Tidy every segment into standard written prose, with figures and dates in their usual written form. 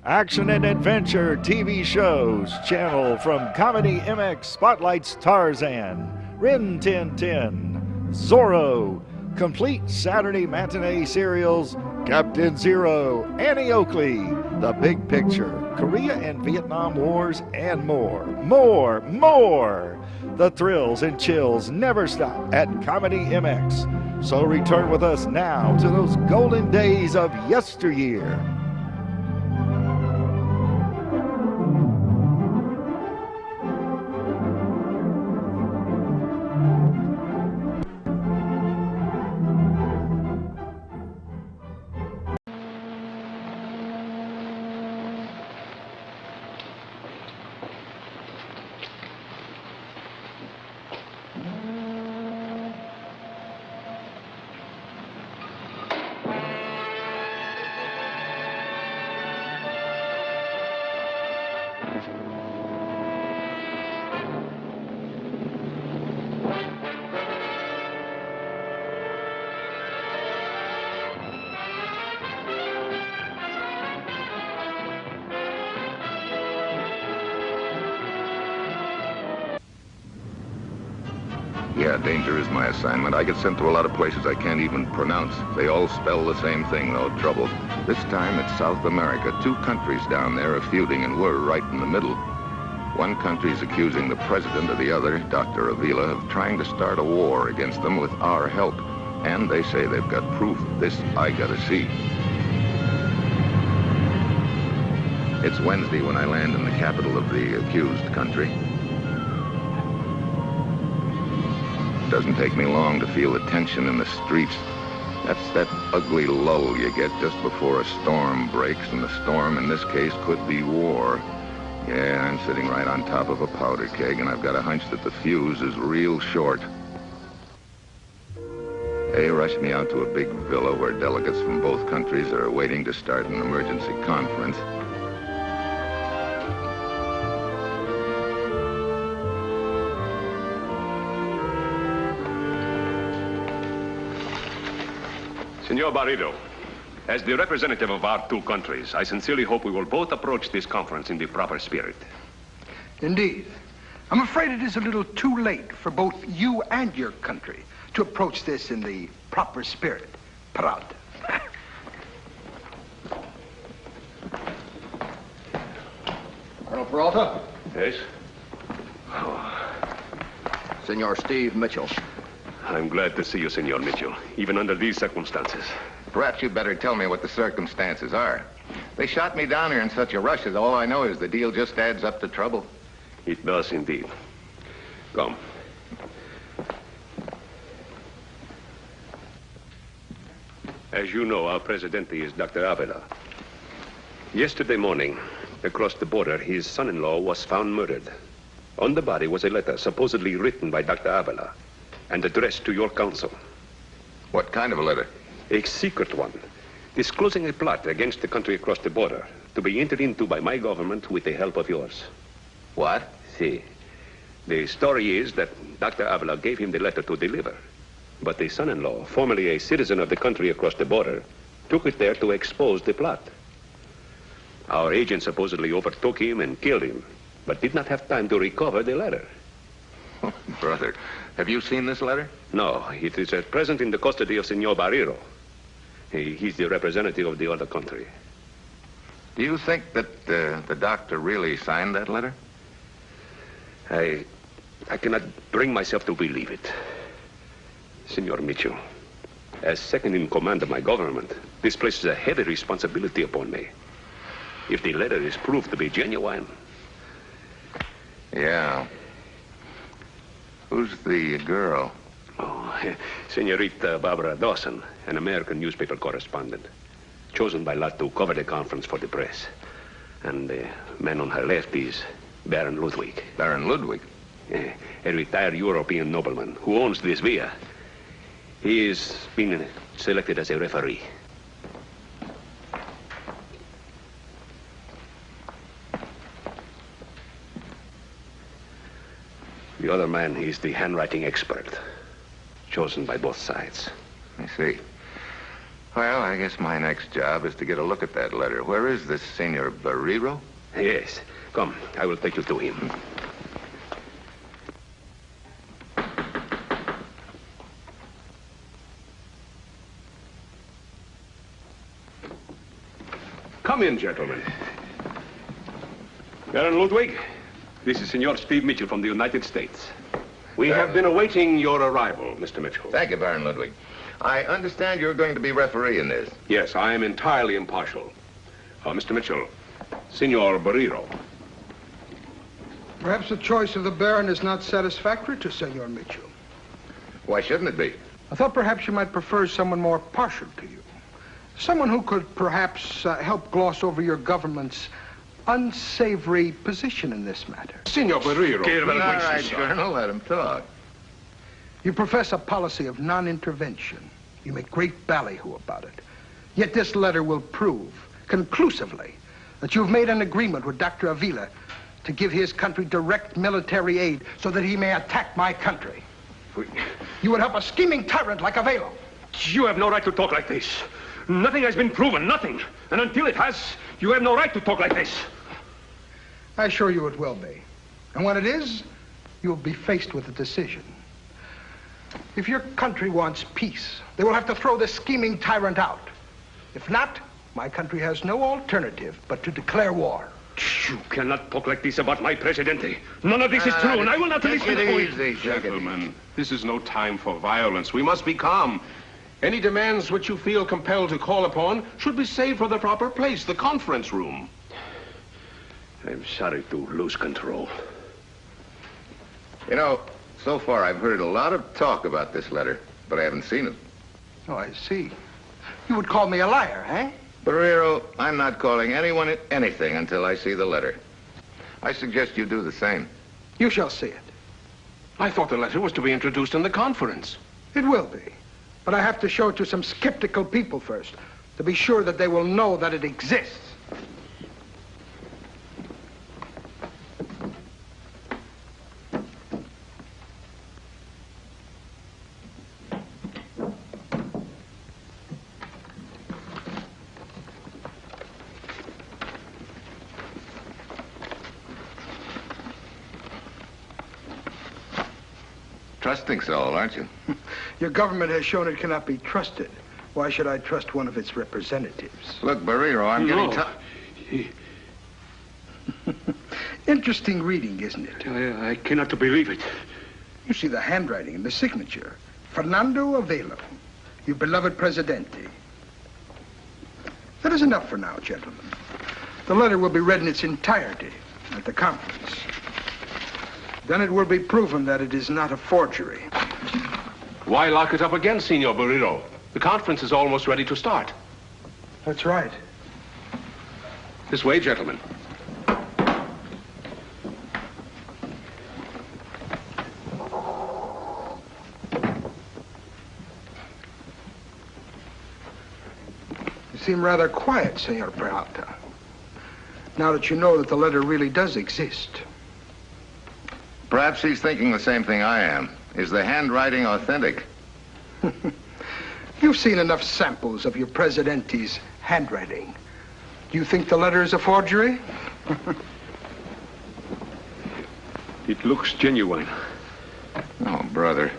Action and adventure TV shows channel from Comedy MX spotlights Tarzan, Rin Tin Tin, Zorro, complete Saturday matinee serials Captain Zero, Annie Oakley, The Big Picture, Korea and Vietnam Wars, and more. The thrills and chills never stop at Comedy MX. So return with us now to those golden days of yesteryear. Yeah, danger is my assignment. I get sent to a lot of places I can't even pronounce. They all spell the same thing, though, trouble. This time it's South America. Two countries down there are feuding, and we're right in the middle. One country's accusing the president of the other, Dr. Avila, of trying to start a war against them with our help. And they say they've got proof. This I gotta see. It's Wednesday when I land in the capital of the accused country. Doesn't take me long to feel the tension in the streets. That's that ugly lull you get just before a storm breaks, and the storm in this case could be war. Yeah, I'm sitting right on top of a powder keg, and I've got a hunch that the fuse is real short. They rushed me out to a big villa where delegates from both countries are waiting to start an emergency conference. Senor Barredo, as the representative of our two countries, I sincerely hope we will both approach this conference in the proper spirit. Indeed. I'm afraid it is a little too late for both you and your country to approach this in the proper spirit. Proud. Colonel Peralta? Yes? Senor Steve Mitchell. I'm glad to see you, Senor Mitchell, even under these circumstances. Perhaps you'd better tell me what the circumstances are. They shot me down here in such a rush that all I know is the deal just adds up to trouble. It does indeed. Come. As you know, our Presidente is Dr. Avila. Yesterday morning, across the border, his son-in-law was found murdered. On the body was a letter supposedly written by Dr. Avila and addressed to your council. What kind of a letter? A secret one, disclosing a plot against the country across the border to be entered into by my government with the help of yours. What? See, the story is that Dr. Avila gave him the letter to deliver, but the son-in-law, formerly a citizen of the country across the border, took it there to expose the plot. Our agent supposedly overtook him and killed him, but did not have time to recover the letter. Oh, brother, have you seen this letter? No, it is at present in the custody of Senor Barredo. He's the representative of the other country. Do you think that the doctor really signed that letter? I cannot bring myself to believe it. Senor Mitchell, as second in command of my government, this places a heavy responsibility upon me. If the letter is proved to be genuine. Yeah. Who's the girl? Oh, Senorita Barbara Dawson, an American newspaper correspondent, chosen by lot to cover the conference for the press. And the man on her left is Baron Ludwig. Baron Ludwig? A retired European nobleman who owns this villa. He is being selected as a referee. The other man is the handwriting expert, chosen by both sides. I see. Well, I guess my next job is to get a look at that letter. Where is this Senor Barrero? Yes. Come, I will take you to him. Come in, gentlemen. Baron Ludwig, this is Senor Steve Mitchell from the United States. We have been awaiting your arrival, Mr. Mitchell. Thank you, Baron Ludwig. I understand you're going to be referee in this. Yes, I am entirely impartial. Mr. Mitchell, Senor Barrero. Perhaps the choice of the Baron is not satisfactory to Senor Mitchell. Why shouldn't it be? I thought perhaps you might prefer someone more partial to you. Someone who could perhaps help gloss over your government's unsavory position in this matter. Senor Barrero. All right, Colonel, let him talk. You profess a policy of non-intervention. You make great ballyhoo about it. Yet this letter will prove conclusively that you've made an agreement with Dr. Avila to give his country direct military aid so that he may attack my country. You would help a scheming tyrant like Avila. You have no right to talk like this. Nothing has been proven, nothing. And until it has, you have no right to talk like this. I assure you it will be. And when it is, you'll be faced with a decision. If your country wants peace, they will have to throw this scheming tyrant out. If not, my country has no alternative but to declare war. You cannot talk like this about my presidente. None of this is true, and I will not listen to it. Easy, Gentlemen, this is no time for violence. We must be calm. Any demands which you feel compelled to call upon should be saved for the proper place, the conference room. I'm sorry to lose control. You know, so far I've heard a lot of talk about this letter, but I haven't seen it. Oh, I see. You would call me a liar, eh? Barrero, I'm not calling anyone anything until I see the letter. I suggest you do the same. You shall see it. I thought the letter was to be introduced in the conference. It will be. But I have to show it to some skeptical people first, to be sure that they will know that it exists. Trusting soul, aren't you? Your government has shown it cannot be trusted. Why should I trust one of its representatives? Look, Barrero, I'm getting Interesting reading, isn't it? I cannot believe it. You see the handwriting and the signature. Fernando Avila, your beloved Presidente. That is enough for now, gentlemen. The letter will be read in its entirety at the conference. Then it will be proven that it is not a forgery. Why lock it up again, Senor Barrero? The conference is almost ready to start. That's right. This way, gentlemen. You seem rather quiet, Senor Peralta. Now that you know that the letter really does exist. Perhaps he's thinking the same thing I am. Is the handwriting authentic? You've seen enough samples of your Presidente's handwriting. Do you think the letter is a forgery? It looks genuine. Oh, brother.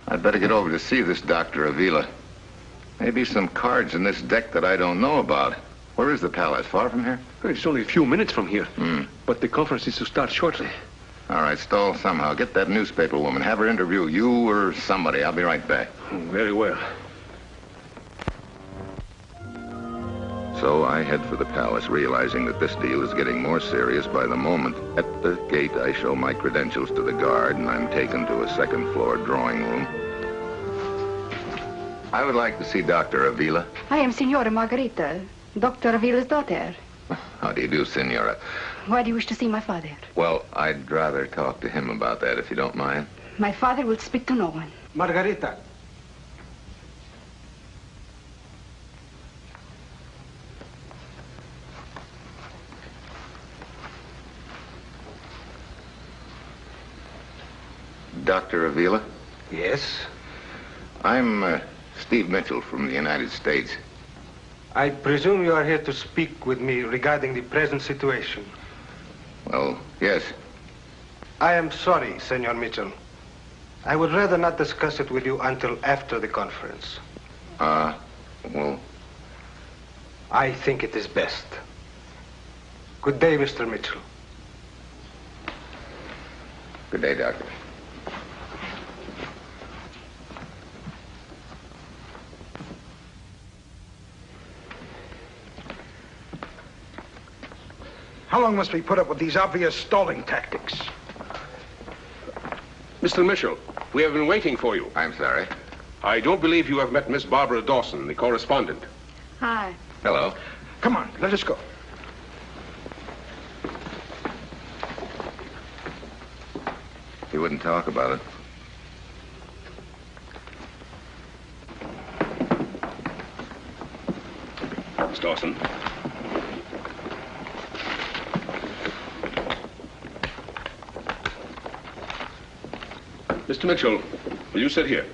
I'd better get over to see this Dr. Avila. Maybe some cards in this deck that I don't know about. Where is the palace? Far from here? It's only a few minutes from here. But the conference is to start shortly. All right, stall somehow. Get that newspaper woman. Have her interview you or somebody. I'll be right back. Very well. So I head for the palace, realizing that this deal is getting more serious by the moment. At the gate, I show my credentials to the guard, and I'm taken to a second-floor drawing room. I would like to see Dr. Avila. I am Signora Margarita, Dr. Avila's daughter. How do you do, Senora? Why do you wish to see my father? Well, I'd rather talk to him about that, if you don't mind. My father will speak to no one. Margarita. Dr. Avila? Yes? I'm Steve Mitchell from the United States. I presume you are here to speak with me regarding the present situation. Well, yes. I am sorry, Senor Mitchell. I would rather not discuss it with you until after the conference. Well... I think it is best. Good day, Mr. Mitchell. Good day, Doctor. How long must we put up with these obvious stalling tactics? Mr. Mitchell, we have been waiting for you. I'm sorry. I don't believe you have met Miss Barbara Dawson, the correspondent. Hi. Hello. Come on, let us go. He wouldn't talk about it. Miss Dawson. Mr. Mitchell, will you sit here?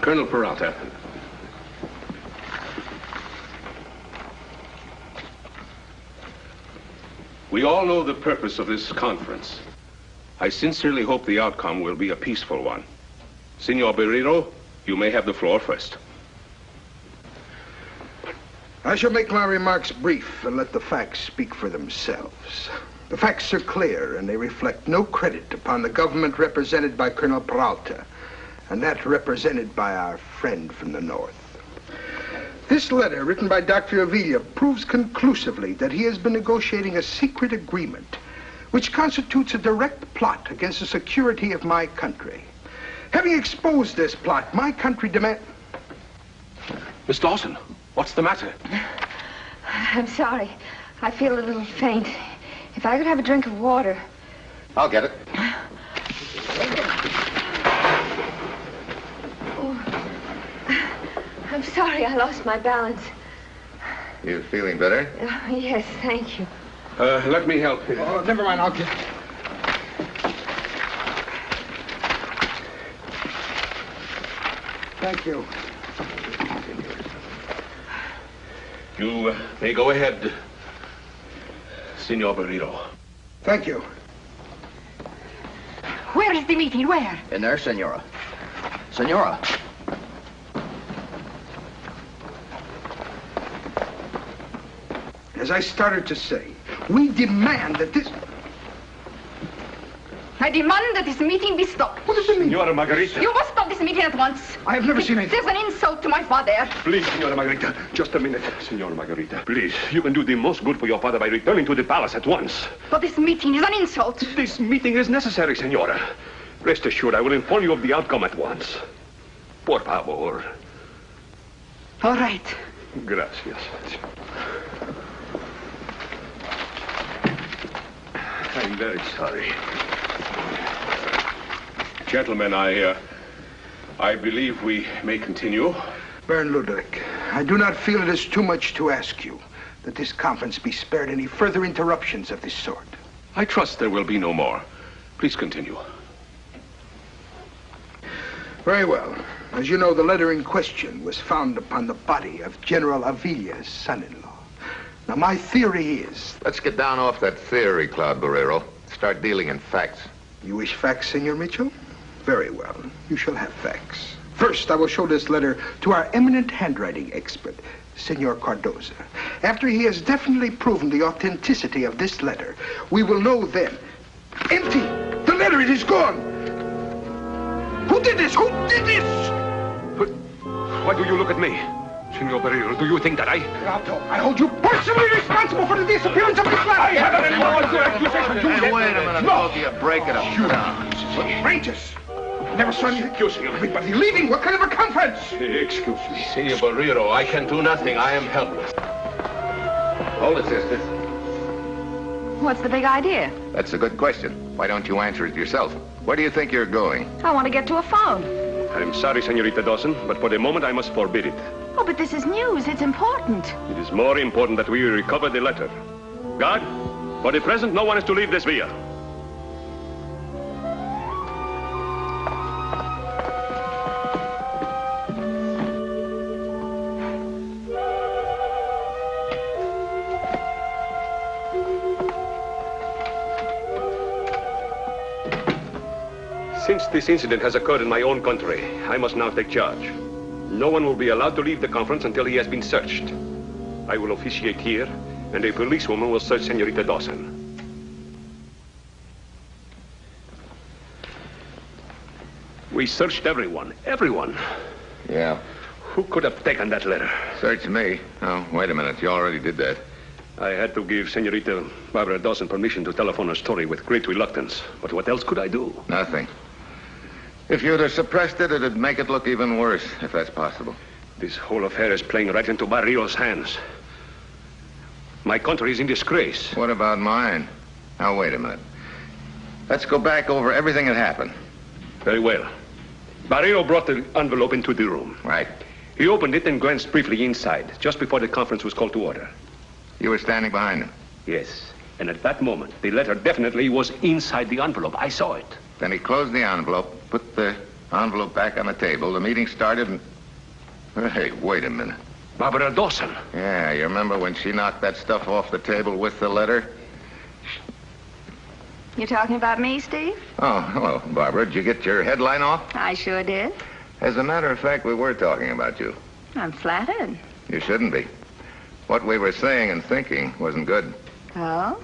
Colonel Peralta. We all know the purpose of this conference. I sincerely hope the outcome will be a peaceful one. Senor Barrero, you may have the floor first. I shall make my remarks brief and let the facts speak for themselves. The facts are clear, and they reflect no credit upon the government represented by Colonel Peralta, and that represented by our friend from the north. This letter, written by Dr. Avila, proves conclusively that he has been negotiating a secret agreement which constitutes a direct plot against the security of my country. Having exposed this plot, my country demands... Miss Dawson, what's the matter? I'm sorry. I feel a little faint. If I could have a drink of water. I'll get it. I'm sorry, I lost my balance. You feeling better? Yes, thank you. Let me help you. Oh, never mind, I'll get it. Thank you. You may go ahead, Senor Barrero. Thank you. Where is the meeting? Where? In there, Senora. Senora. As I started to say, we demand that this... I demand that this meeting be stopped. What does it mean? Senora Margarita. You must stop this meeting at once. I have never seen anything. There's an insult to my father. Please, Senora Margarita, just a minute. Senora Margarita, please. You can do the most good for your father by returning to the palace at once. But this meeting is an insult. This meeting is necessary, Senora. Rest assured, I will inform you of the outcome at once. Por favor. All right. Gracias. I'm very sorry. Gentlemen, I believe we may continue. Baron Ludwig, I do not feel it is too much to ask you that this conference be spared any further interruptions of this sort. I trust there will be no more. Please continue. Very well. As you know, the letter in question was found upon the body of General Avila's son-in-law. Now, my theory is... Let's get down off that theory, Claude Barrero. Start dealing in facts. You wish facts, Senor Mitchell? Very well. You shall have facts. First, I will show this letter to our eminent handwriting expert, Senor Cardoza. After he has definitely proven the authenticity of this letter, we will know then... Empty! The letter, it is gone! Who did this? Who did this? Why do you look at me? Senor Barrero, do you think that Alto, I hold you personally responsible for the disappearance of this letter! I haven't involved your accusation. Hey, wait a minute. Both of you break it up. Outrageous! Never saw anything. Excuse me. Everybody leaving? What kind of a conference? Excuse me. Senor Barrero, I can do nothing. I am helpless. Hold it, sister. What's the big idea? That's a good question. Why don't you answer it yourself? Where do you think you're going? I want to get to a phone. I'm sorry, Senorita Dawson, but for the moment I must forbid it. Oh, but this is news. It's important. It is more important that we recover the letter. Guard, for the present, no one is to leave this villa. Since this incident has occurred in my own country, I must now take charge. No one will be allowed to leave the conference until he has been searched. I will officiate here, and a policewoman will search Senorita Dawson. We searched everyone. Everyone. Yeah. Who could have taken that letter? Search me. Oh, wait a minute. You already did that. I had to give Senorita Barbara Dawson permission to telephone her story with great reluctance. But what else could I do? Nothing. If you'd have suppressed it, it'd make it look even worse, if that's possible. This whole affair is playing right into Barrios' hands. My country is in disgrace. What about mine? Now, wait a minute. Let's go back over everything that happened. Very well. Barrio brought the envelope into the room. Right. He opened it and glanced briefly inside, just before the conference was called to order. You were standing behind him? Yes. And at that moment, the letter definitely was inside the envelope. I saw it. Then he closed the envelope, put the envelope back on the table. The meeting started and... Hey, wait a minute. Barbara Dawson. Yeah, you remember when she knocked that stuff off the table with the letter? You talking about me, Steve? Oh, hello, Barbara. Did you get your headline off? I sure did. As a matter of fact, we were talking about you. I'm flattered. You shouldn't be. What we were saying and thinking wasn't good. Oh?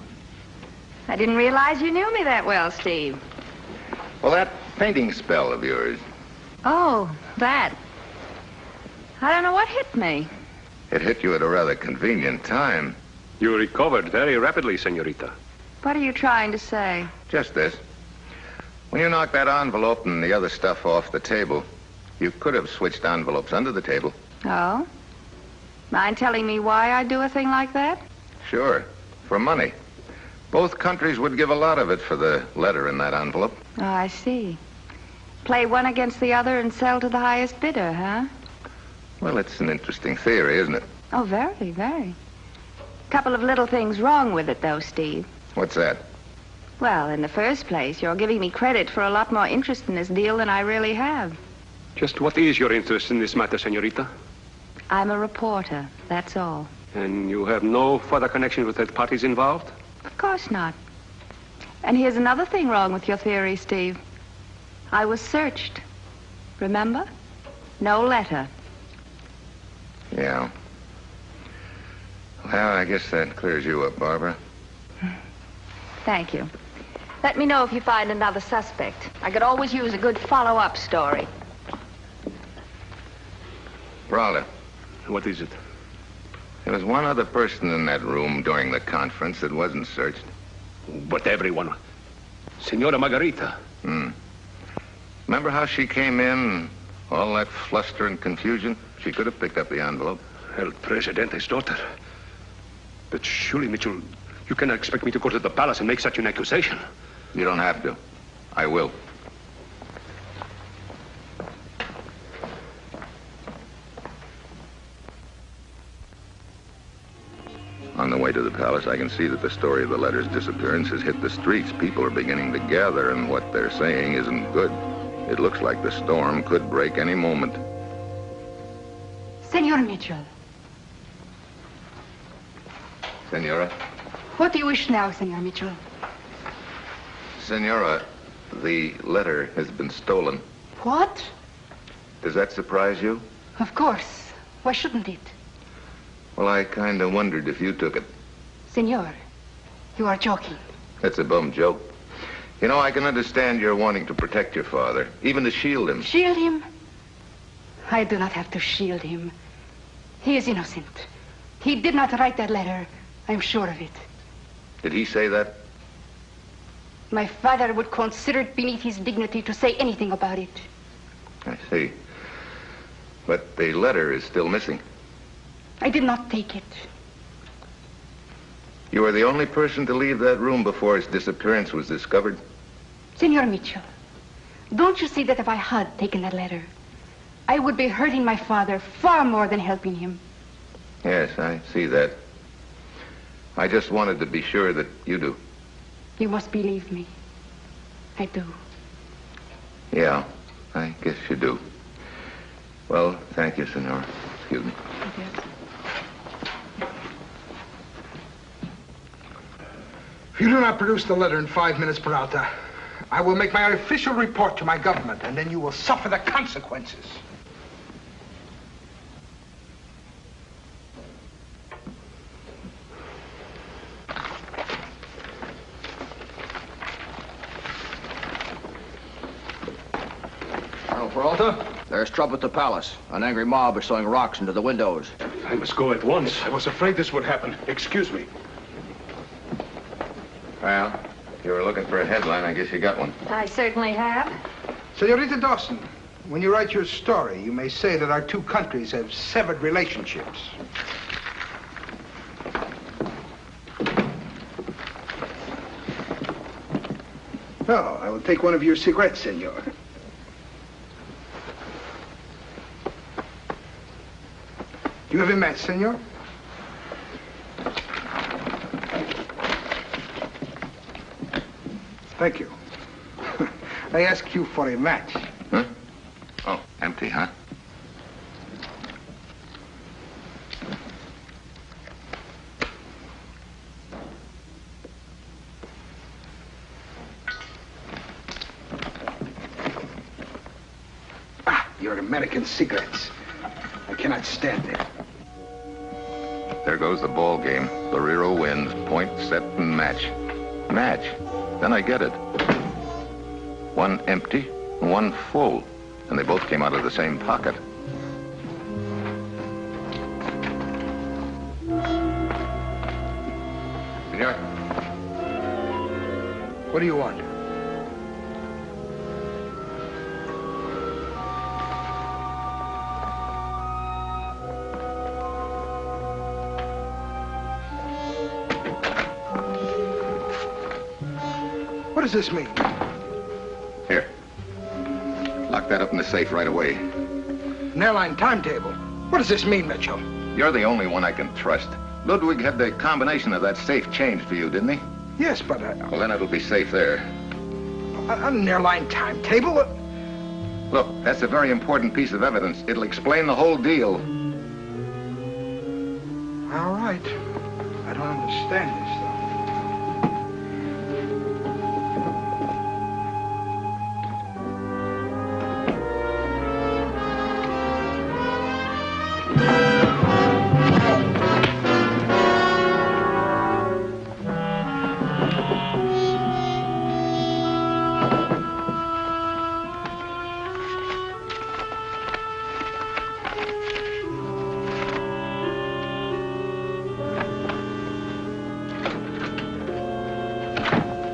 I didn't realize you knew me that well, Steve. Well, that painting spell of yours, Oh, that. I don't know what hit me. it hit you at a rather convenient time. You recovered very rapidly, Senorita. What are you trying to say? Just this. When you knocked that envelope and the other stuff off the table, you could have switched envelopes under the table. Oh? Mind telling me why I'd do a thing like that? Sure. For money. Both countries would give a lot of it for the letter in that envelope. Oh, I see. Play one against the other and sell to the highest bidder, huh? Well, it's an interesting theory, isn't it? Oh, very, very. Couple of little things wrong with it, though, Steve. What's that? Well, in the first place, you're giving me credit for a lot more interest in this deal than I really have. Just what is your interest in this matter, Senorita? I'm a reporter, that's all. And you have no further connection with the parties involved? Of course not. And here's another thing wrong with your theory, Steve. I was searched. Remember? No letter. Yeah. Well, I guess that clears you up, Barbara. Thank you. Let me know if you find another suspect. I could always use a good follow-up story. Brawler. What is it? There was one other person in that room during the conference that wasn't searched. But everyone. Senora Margarita. Remember how she came in, all that fluster and confusion? She could have picked up the envelope. El Presidente's daughter. But surely, Mitchell, you cannot expect me to go to the palace and make such an accusation. You don't have to. I will. On the way to the palace, I can see that the story of the letter's disappearance has hit the streets. People are beginning to gather, and what they're saying isn't good. It looks like the storm could break any moment. Senor Mitchell. Senora? What do you wish now, Senor Mitchell? Senora, the letter has been stolen. What? Does that surprise you? Of course. Why shouldn't it? Well, I kind of wondered if you took it. Senor, you are joking. That's a bum joke. You know, I can understand your wanting to protect your father, even to shield him. Shield him? I do not have to shield him. He is innocent. He did not write that letter. I'm sure of it. Did he say that? My father would consider it beneath his dignity to say anything about it. I see. But the letter is still missing. I did not take it. You were the only person to leave that room before its disappearance was discovered? Senor Mitchell, don't you see that if I had taken that letter, I would be hurting my father far more than helping him? Yes, I see that. I just wanted to be sure that you do. You must believe me. I do. Yeah, I guess you do. Well, thank you, Senora. Excuse me. Yes. If you do not produce the letter in 5 minutes, Peralta, I will make my official report to my government, and then you will suffer the consequences. Colonel Peralta, there's trouble at the palace. An angry mob is throwing rocks into the windows. I must go at once. I was afraid this would happen. Excuse me. Well, if you were looking for a headline, I guess you got one. I certainly have. Senorita Dawson, when you write your story, you may say that our two countries have severed relationships. Oh, I will take one of your cigarettes, senor. Do you have a match, senor? Thank you. I ask you for a match. Huh? Oh, empty, huh? Ah, your American cigarettes. I cannot stand it. There goes the ball game. Barrero wins. Point, set, and match. Match. Then I get it. One empty and one full. And they both came out of the same pocket. Senor. What do you want? What does this mean? Here. Lock that up in the safe right away. An airline timetable. What does this mean, Mitchell? You're the only one I can trust. Ludwig had the combination of that safe changed for you, didn't he? Yes, but Well, then it'll be safe there. an airline timetable? Look, that's a very important piece of evidence. It'll explain the whole deal. All right. I don't understand this, though.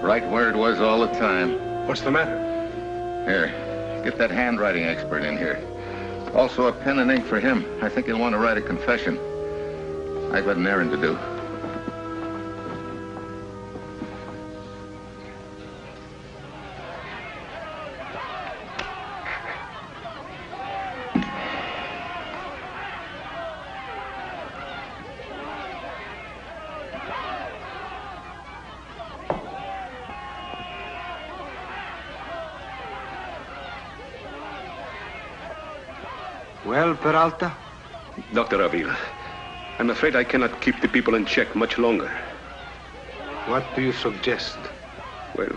Right where it was all the time. What's the matter? Here, get that handwriting expert in here. Also a pen and ink for him. I think he'll want to write a confession. I've got an errand to do. Well, Peralta? Dr. Avila, I'm afraid I cannot keep the people in check much longer. What do you suggest? Well,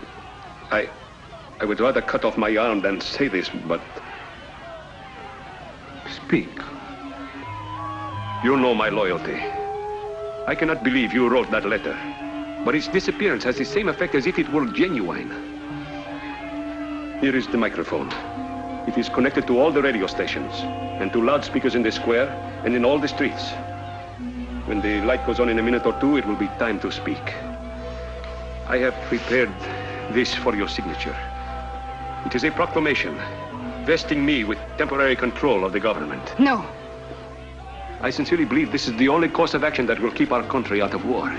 I would rather cut off my arm than say this, but Speak. you know my loyalty. I cannot believe you wrote that letter, but its disappearance has the same effect as if it were genuine. Here is the microphone. It is connected to all the radio stations and to loudspeakers in the square and in all the streets. When the light goes on in a minute or two, it will be time to speak. I have prepared this for your signature. It is a proclamation vesting me with temporary control of the government. No. I sincerely believe this is the only course of action that will keep our country out of war.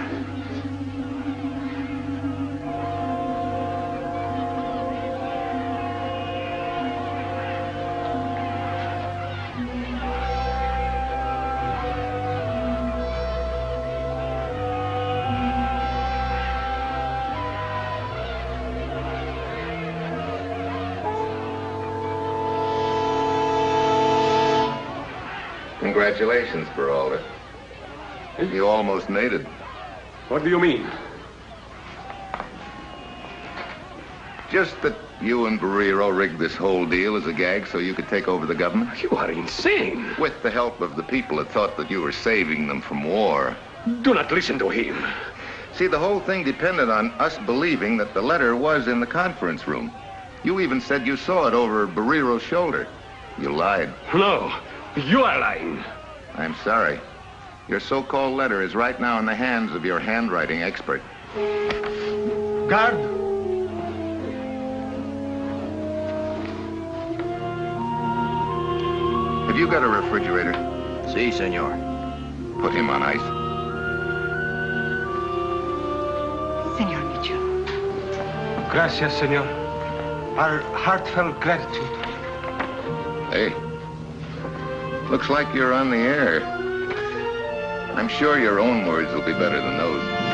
Congratulations, Peralta. You almost made it. What do you mean? Just that you and Barrero rigged this whole deal as a gag so you could take over the government? You are insane. With the help of the people that thought that you were saving them from war. Do not listen to him. See, the whole thing depended on us believing that the letter was in the conference room. You even said you saw it over Barrero's shoulder. You lied. No, you are lying. I'm sorry. Your so-called letter is right now in the hands of your handwriting expert. Guard! Have you got a refrigerator? Si, senor. Put him on ice. Senor Mitchell. Gracias, senor. Our heartfelt gratitude. Hey, looks like you're on the air. I'm sure your own words will be better than those.